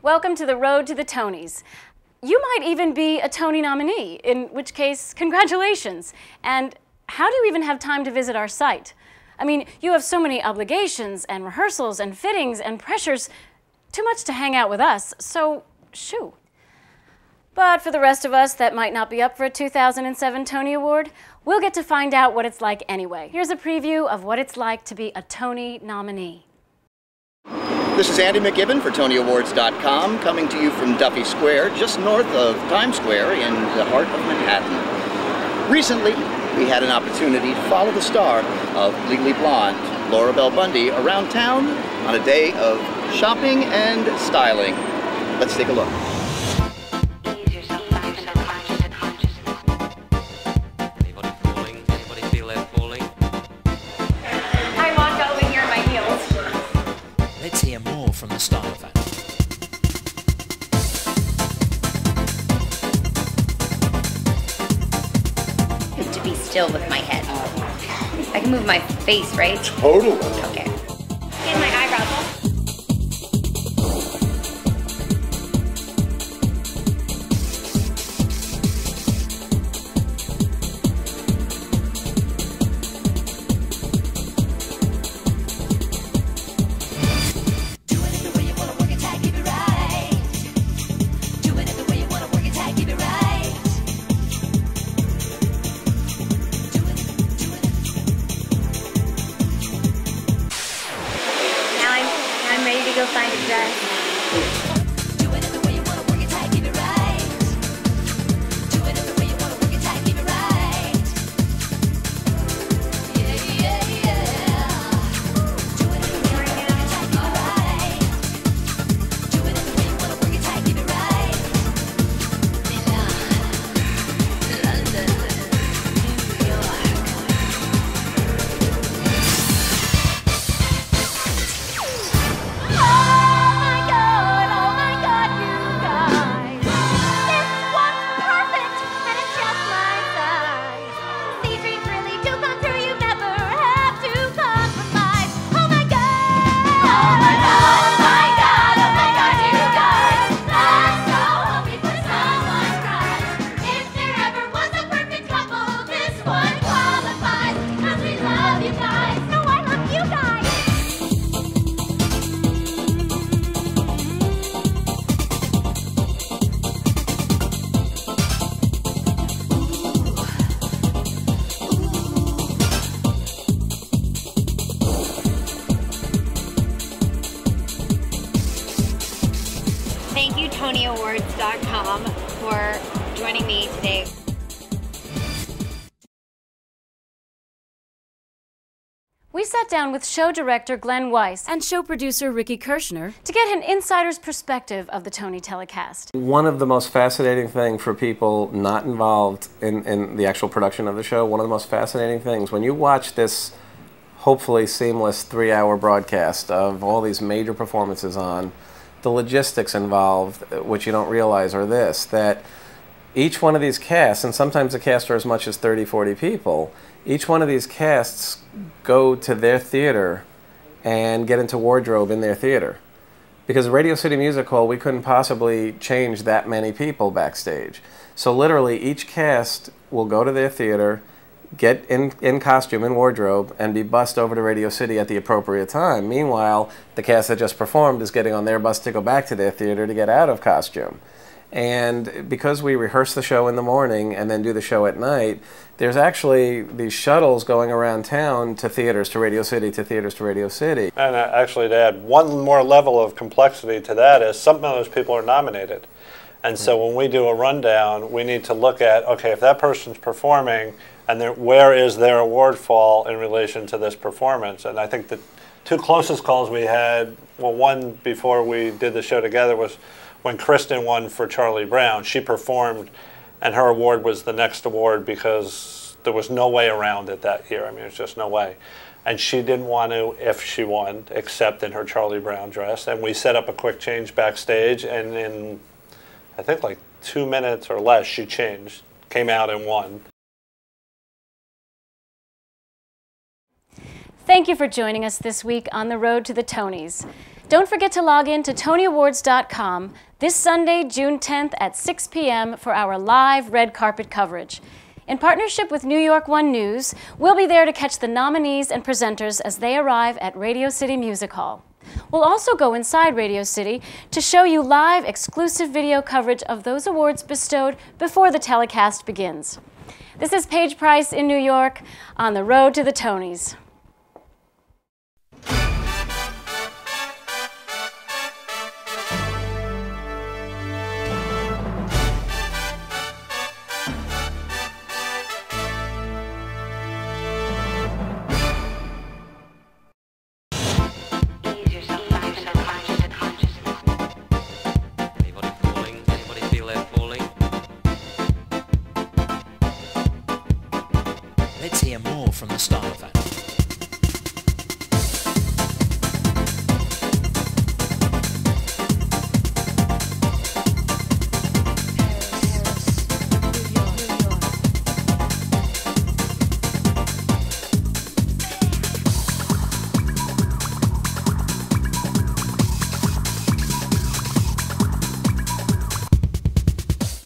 Welcome to the road to the Tonys. You might even be a Tony nominee, in which case, congratulations. And how do you even have time to visit our site? I mean, you have so many obligations and rehearsals and fittings and pressures. Too much to hang out with us, so shoo. But for the rest of us that might not be up for a 2007 Tony Award, we'll get to find out what it's like anyway. Here's a preview of what it's like to be a Tony nominee. This is Andy McGibbon for TonyAwards.com, coming to you from Duffy Square, just north of Times Square in the heart of Manhattan. Recently, we had an opportunity to follow the star of Legally Blonde, Laura Bell Bundy, around town on a day of shopping and styling. Let's take a look. Anybody falling? Anybody feel they're falling? I walk over here in my heels. Let's hear more from the style fan. Is to be still with my head. I can move my face, right? Totally. Okay. And my eyebrows. I'm ready to go find a dress. Do it the way you wanna work it tight, keep it right. Do it the way you wanna work it tight, keep it right. Yeah, yeah, yeah. Do it the way you wanna work it tight, keep it right. Do it the way you wanna work it tight, keep it right. Milan, London, New York. Thank you, TonyAwards.com, for joining me today. We sat down with show director Glenn Weiss and show producer Ricky Kirshner to get an insider's perspective of the Tony telecast. One of the most fascinating things for people not involved in the actual production of the show, one of the most fascinating things, when you watch this hopefully seamless 3-hour broadcast of all these major performances on, the logistics involved, which you don't realize, are this, that each one of these casts, and sometimes the casts are as much as 30, 40 people, each one of these casts go to their theater and get into wardrobe in their theater. Because Radio City Music Hall, we couldn't possibly change that many people backstage. So literally each cast will go to their theater, get in costume, in wardrobe, and be bussed over to Radio City at the appropriate time. Meanwhile, the cast that just performed is getting on their bus to go back to their theater to get out of costume. And because we rehearse the show in the morning and then do the show at night, there's actually these shuttles going around town to theaters to Radio City, to theaters to Radio City. And actually, to add one more level of complexity to that is some of those people are nominated. And so when we do a rundown, we need to look at, okay, if that person's performing, and where is their award fall in relation to this performance? And I think the two closest calls we had, well, one before we did the show together was when Kristen won for Charlie Brown. She performed, and her award was the next award because there was no way around it that year. I mean, there's just no way. And she didn't want to, if she won, except in her Charlie Brown dress. And we set up a quick change backstage, and in, I think, like 2 minutes or less, she changed, came out and won. Thank you for joining us this week on the road to the Tonys. Don't forget to log in to TonyAwards.com this Sunday, June 10th at 6 p.m. for our live red carpet coverage. In partnership with New York One News, we'll be there to catch the nominees and presenters as they arrive at Radio City Music Hall. We'll also go inside Radio City to show you live exclusive video coverage of those awards bestowed before the telecast begins. This is Paige Price in New York on the road to the Tonys. Anybody falling? Anybody feel they're falling? Let's hear more from the style of that.